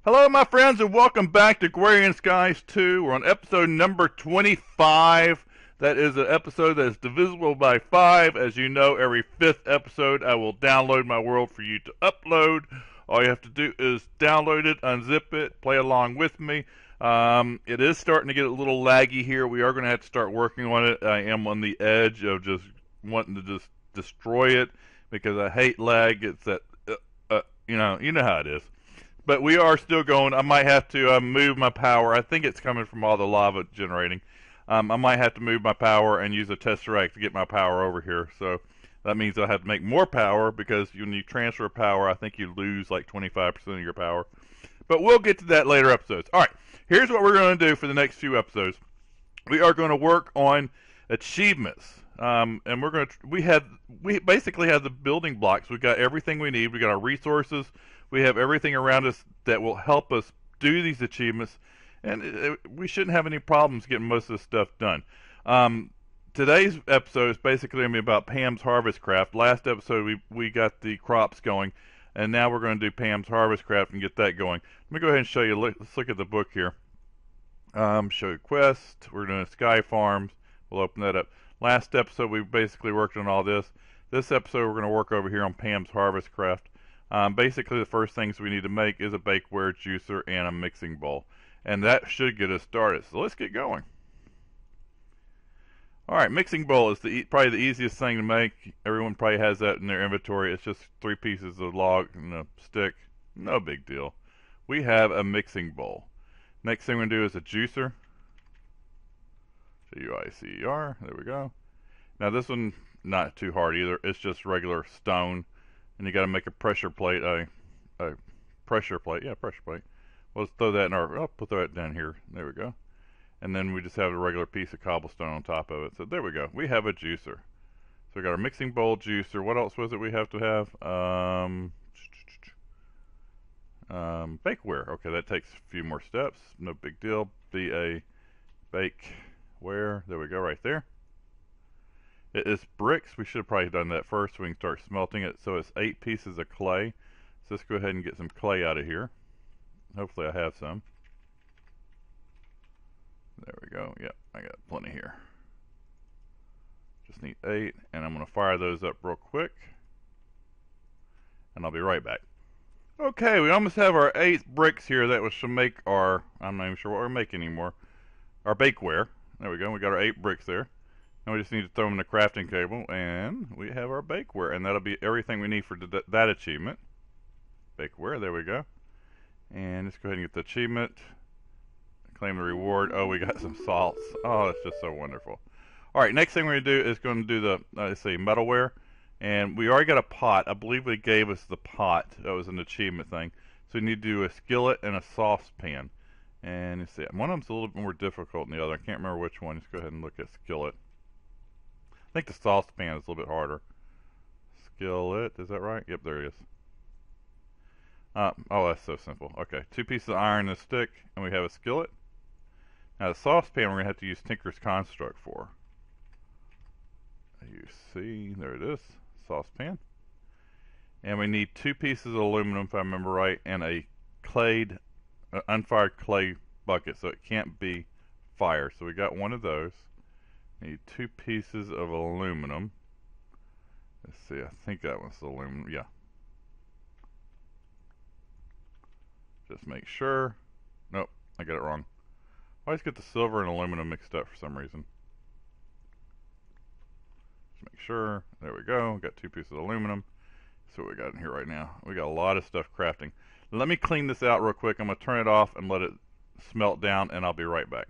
Hello, my friends, and welcome back to Agrarian Skies 2. We're on episode number 25. That is an episode that is divisible by 5. As you know, every 5th episode I will download my world for you to upload. All you have to do is download it, unzip it, play along with me. It is starting to get a little laggy here. We are going to have to start working on it. I am on the edge of just wanting to just destroy it because I hate lag. It's that, you know how it is. But we are still going. I might have to move my power. I think it's coming from all the lava generating. I might have to move my power and use a tesseract to get my power over here. So that means I'll have to make more power because when you transfer power, I think you lose like 25% of your power. But we'll get to that later episodes. All right, here's what we're going to do for the next few episodes. We are going to work on achievements. And we basically have the building blocks. We've got everything we need. We got our resources. We have everything around us that will help us do these achievements, and we shouldn't have any problems getting most of this stuff done. Today's episode is basically going to be about Pam's HarvestCraft. Last episode we got the crops going, and now we're going to do Pam's HarvestCraft and get that going. Let me go ahead and show you. Let's look at the book here. Show you quest. We're doing Sky Farms. We'll open that up. Last episode we basically worked on all this. This episode we're going to work over here on Pam's HarvestCraft. Basically, the first things we need to make is a bakeware, juicer, and a mixing bowl. And that should get us started. So let's get going. Alright, mixing bowl is probably the easiest thing to make. Everyone probably has that in their inventory. It's just 3 pieces of log and a stick. No big deal. We have a mixing bowl. Next thing we're going to do is a juicer. Juicer. There we go. Now this one, not too hard either. It's just regular stone. And you got to make a pressure plate, a pressure plate, yeah, pressure plate. Well, let's throw that in we'll throw it down here. There we go. And then we just have a regular piece of cobblestone on top of it. So there we go. We have a juicer. So we got our mixing bowl, juicer. What else was it we have to have? Bakeware. Okay, that takes a few more steps. No big deal. Be a bakeware. There we go, right there. It is bricks. We should have probably done that first so we can start smelting it. So it's 8 pieces of clay. So let's go ahead and get some clay out of here. Hopefully I have some. There we go. Yep, I got plenty here. Just need 8, and I'm going to fire those up real quick. And I'll be right back. Okay, we almost have our 8 bricks here that should make our, I'm not even sure what we're making anymore, our bakeware. There we go. We got our 8 bricks there. Now we just need to throw them in the crafting table, and we have our bakeware, and that'll be everything we need for that achievement. Bakeware, there we go. And let's go ahead and get the achievement. Claim the reward. Oh, we got some salts. Oh, that's just so wonderful. All right, next thing we're going to do is going to do the, let's see, metalware. And we already got a pot. I believe they gave us the pot. That was an achievement thing. So we need to do a skillet and a saucepan. And let's see, one of them's a little bit more difficult than the other. I can't remember which one. Let's go ahead and look at skillet. I think the saucepan is a little bit harder. Skillet, is that right? Yep, there it is. Oh, that's so simple. Okay, 2 pieces of iron and a stick, and we have a skillet. Now the saucepan we're going to have to use Tinker's Construct for. You see, there it is, saucepan. And we need 2 pieces of aluminum, if I remember right, and a unfired clay bucket, so it can't be fire. So we got one of those. Need 2 pieces of aluminum. Let's see, I think that one's aluminum. Yeah. Just make sure. Nope, I got it wrong. I always get the silver and aluminum mixed up for some reason. Just make sure. There we go. Got 2 pieces of aluminum. That's what we got in here right now. We got a lot of stuff crafting. Let me clean this out real quick. I'm going to turn it off and let it smelt down, and I'll be right back.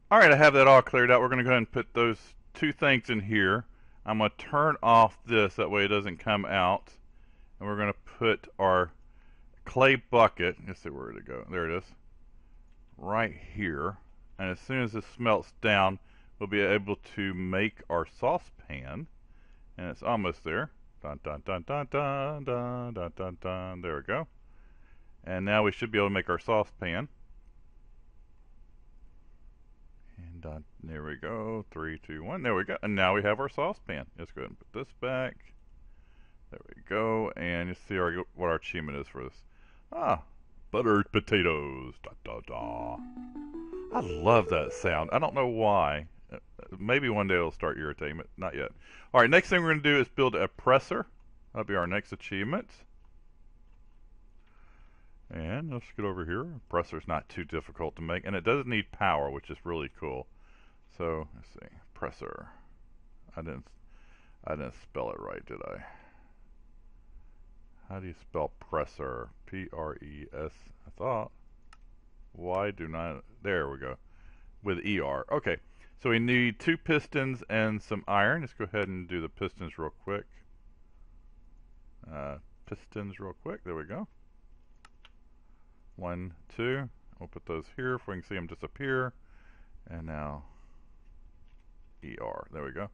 Alright, I have that all cleared out. We're going to go ahead and put those 2 things in here. I'm going to turn off this, that way it doesn't come out. And we're going to put our clay bucket, let's see where to go, there it is, right here. And as soon as this smelts down, we'll be able to make our saucepan. And it's almost there. Dun dun dun dun dun dun dun dun dun. There we go. And now we should be able to make our saucepan. And there we go. 3, 2, 1. There we go. And now we have our saucepan. Let's go ahead and put this back. There we go. And you see what our achievement is for this. Ah, Buttered potatoes. Da, da, da. I love that sound. I don't know why. Maybe one day it'll start irritating, but not yet. All right, next thing we're going to do is build a presser. That'll be our next achievement. And let's get over here. Presser's not too difficult to make, and it doesn't need power, which is really cool. So let's see, presser. I didn't spell it right, did I? How do you spell presser? P-R-E-S. I thought. Why do not? There we go. With E-R. Okay. So we need 2 pistons and some iron. Let's go ahead and do the pistons real quick. Pistons real quick. There we go. 1, 2. We'll put those here if we can see them disappear. And now ER. There we go.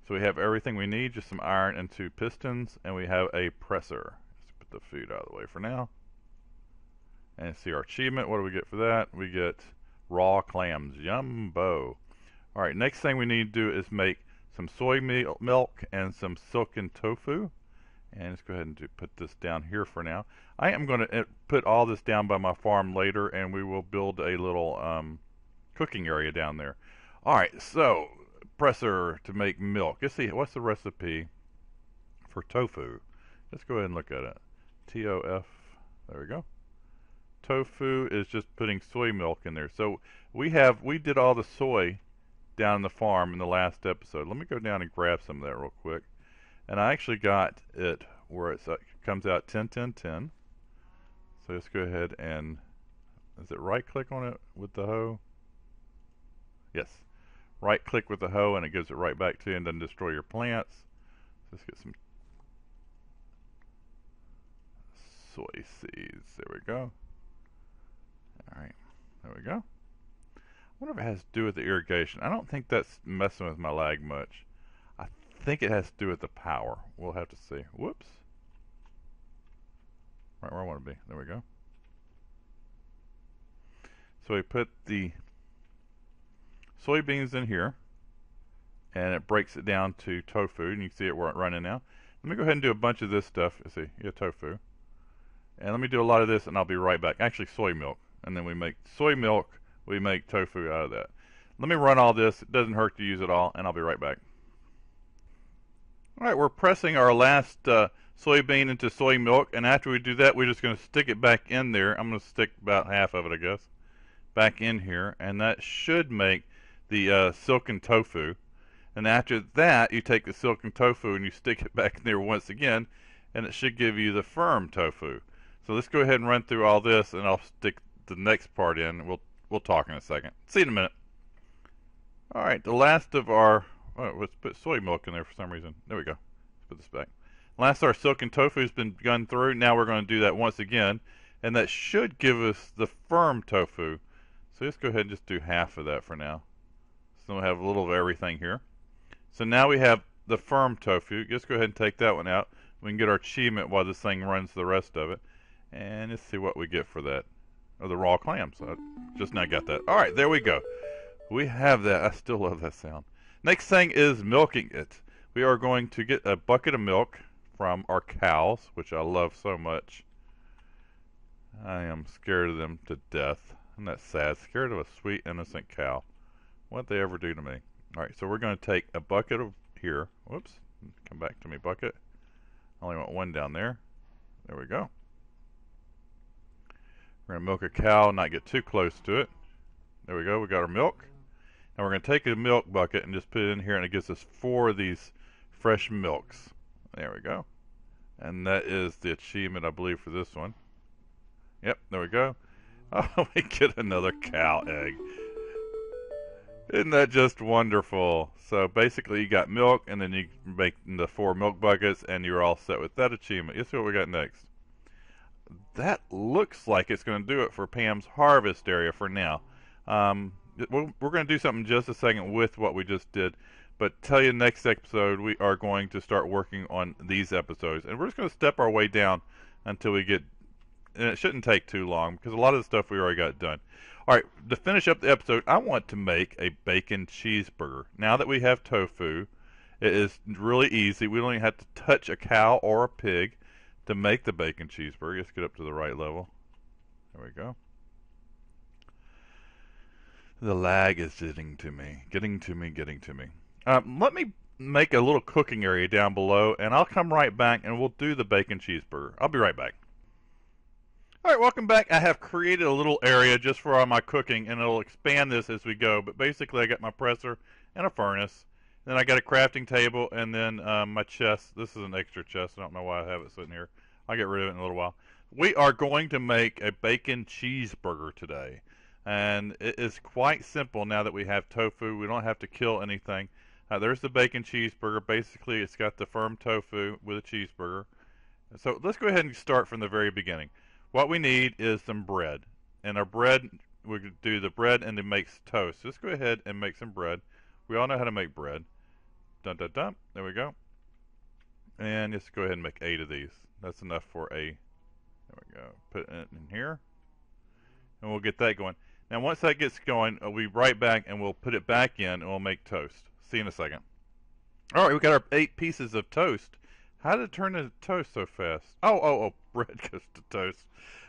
So we have everything we need, just some iron and 2 pistons, and we have a presser. Let's put the food out of the way for now. And see our achievement. What do we get for that? We get raw clams. Yumbo. Alright, next thing we need to do is make some soy milk and some silken tofu. And let's go ahead and put this down here for now. I am going to put all this down by my farm later, and we will build a little cooking area down there. Alright, so presser to make milk. Let's see, what's the recipe for tofu? Let's go ahead and look at it. T-O-F. There we go. Tofu is just putting soy milk in there. So we did all the soy down in the farm in the last episode. Let me go down and grab some of that real quick. And I actually got it where it comes out 10, 10, 10. So let's go ahead and, is it right click on it with the hoe? Yes. Right click with the hoe and it gives it right back to you and doesn't destroy your plants. So let's get some soy seeds. There we go. Alright, there we go. I wonder if it has to do with the irrigation. I don't think that's messing with my lag much. I think it has to do with the power. We'll have to see. Whoops. Right where I want to be. There we go. So we put the soybeans in here, and it breaks it down to tofu, and you can see it running now. Let me go ahead and do a bunch of this stuff. Let's see, yeah, tofu. And let me do a lot of this, and I'll be right back. Actually, soy milk. And then we make soy milk, we make tofu out of that. Let me run all this. It doesn't hurt to use it all, and I'll be right back. Alright, we're pressing our last soybean into soy milk, and after we do that, we're just going to stick it back in there. I'm going to stick about half of it, I guess, back in here, and that should make the silken tofu. And after that, you take the silken tofu and you stick it back in there once again, and it should give you the firm tofu. So let's go ahead and run through all this, and I'll stick the next part in. We'll talk in a second. See you in a minute. All right, the last of our let's put soy milk in there for some reason. There we go. Let's put this back. Last our silken tofu has been gone through. Now we're going to do that once again, and that should give us the firm tofu. So let's go ahead and just do half of that for now. So we'll have a little of everything here. So now we have the firm tofu. Let's go ahead and take that one out. We can get our achievement while this thing runs the rest of it. And let's see what we get for that. Oh, the raw clams. I just now got that. Alright, there we go. We have that. I still love that sound. Next thing is milking it. We are going to get a bucket of milk from our cows, which I love so much. I am scared of them to death. Isn't that sad? Scared of a sweet, innocent cow. What'd they ever do to me? Alright, so we're going to take a bucket of here. Whoops. Come back to me, bucket. I only want one down there. There we go. We're going to milk a cow, not get too close to it. There we go, we got our milk. Now we're going to take a milk bucket and just put it in here, and it gives us 4 of these fresh milks. There we go. And that is the achievement, I believe, for this one. Yep, there we go. Oh, we get another cow egg. Isn't that just wonderful? So basically you got milk, and then you make the 4 milk buckets, and you're all set with that achievement. Let's see what we got next. That looks like it's going to do it for Pam's harvest area for now. We're going to do something in just a second with what we just did, but tell you next episode we are going to start working on these episodes, and we're just going to step our way down until we get, and it shouldn't take too long because a lot of the stuff we already got done. Alright, to finish up the episode, I want to make a bacon cheeseburger. Now that we have tofu, it is really easy. We don't even have to touch a cow or a pig to make the bacon cheeseburger. Let's get up to the right level. There we go. The lag is getting to me. Let me make a little cooking area down below, and I'll come right back and we'll do the bacon cheeseburger. I'll be right back. Alright, welcome back. I have created a little area just for all my cooking, and it'll expand this as we go. But basically, I got my presser and a furnace. Then I got a crafting table, and then my chest. This is an extra chest. I don't know why I have it sitting here. I'll get rid of it in a little while. We are going to make a bacon cheeseburger today. And it is quite simple now that we have tofu. We don't have to kill anything. There's the bacon cheeseburger. Basically, it's got the firm tofu with a cheeseburger. So let's go ahead and start from the very beginning. What we need is some bread. And our bread, we could do the bread and then make toast. Let's go ahead and make some bread. We all know how to make bread. Dun dun dun. There we go. And let's go ahead and make 8 of these. That's enough for a. There we go. Put it in here. And we'll get that going. Now once that gets going, we'll be right back and we'll put it back in and we'll make toast. See you in a second. Alright, we got our 8 pieces of toast. How did it turn into toast so fast? Oh, bread goes to toast.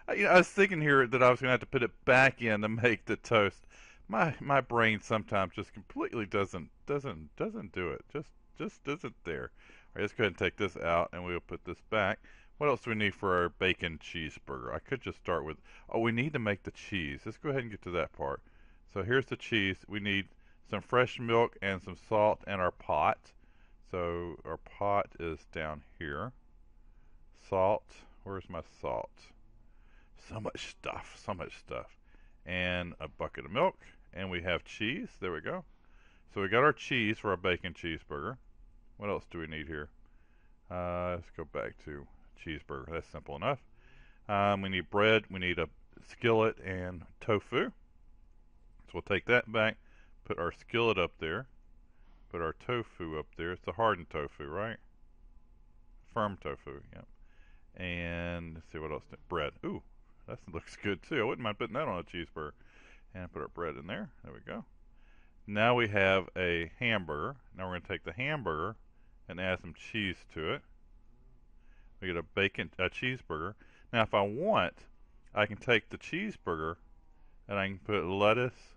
I was thinking here that I was going to have to put it back in to make the toast. My brain sometimes just completely doesn't do it. Just isn't there. All right, let's go ahead and take this out and we'll put this back. What else do we need for our bacon cheeseburger? I could just start with, we need to make the cheese. Let's go ahead and get to that part. So here's the cheese. We need some fresh milk and some salt and our pot. So our pot is down here. Salt. Where's my salt? So much stuff. And a bucket of milk. And we have cheese. There we go. So we got our cheese for our bacon cheeseburger. What else do we need here? Let's go back to cheeseburger. That's simple enough. We need bread. We need a skillet and tofu. So we'll take that back. Put our skillet up there. Put our tofu up there. It's the hardened tofu, right? Firm tofu, yep. And let's see what else. Bread. Ooh, that looks good too. I wouldn't mind putting that on a cheeseburger. And put our bread in there. There we go. Now we have a hamburger. Now we're going to take the hamburger and add some cheese to it. We get a cheeseburger. Now if I want, I can take the cheeseburger and I can put lettuce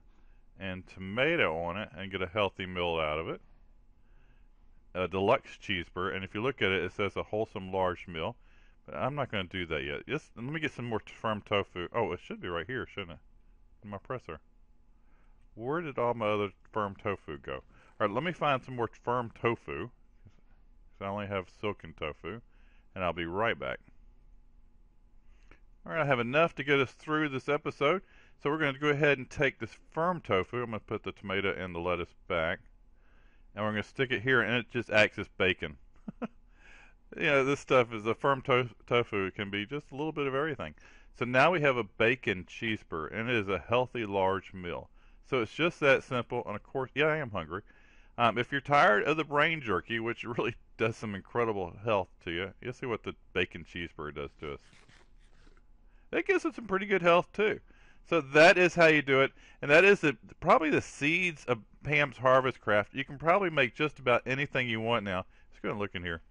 and tomato on it and get a healthy meal out of it. A deluxe cheeseburger, and if you look at it, it says a wholesome large meal. But I'm not going to do that yet. Just let me get some more firm tofu. Oh, it should be right here, shouldn't it? In my presser. Where did all my other firm tofu go? All right, let me find some more firm tofu. I only have silken tofu, and I'll be right back. All right, I have enough to get us through this episode. So we're going to go ahead and take this firm tofu. I'm going to put the tomato and the lettuce back. And we're going to stick it here, and it just acts as bacon. This stuff is a firm tofu. It can be just a little bit of everything. So now we have a bacon cheeseburger, and it is a healthy, large meal. So it's just that simple. And of course, yeah, I am hungry. If you're tired of the brain jerky, which really does some incredible health to you, you'll see what the bacon cheeseburger does to us. It gives us some pretty good health too. So that is how you do it, and that is probably the seeds of Pam's HarvestCraft. You can probably make just about anything you want now. Let's go and look in here.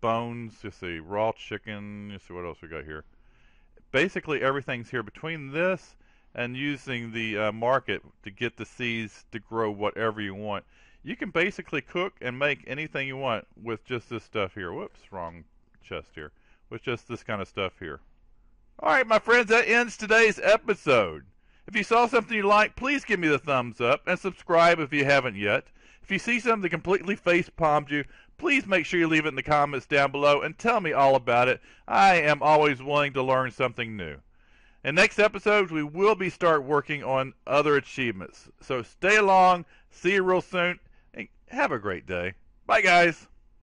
Bones, you see, raw chicken, you see what else we got here. Basically everything's here. Between this and using the market to get the seeds to grow whatever you want, you can basically cook and make anything you want with just this stuff here. Whoops, wrong chest here. With just this kind of stuff here. Alright, my friends, that ends today's episode. If you saw something you liked, please give me the thumbs up and subscribe if you haven't yet. If you see something that completely face-palmed you, please make sure you leave it in the comments down below and tell me all about it. I am always willing to learn something new. In next episodes, we will start working on other achievements. So stay along, see you real soon, and have a great day. Bye, guys.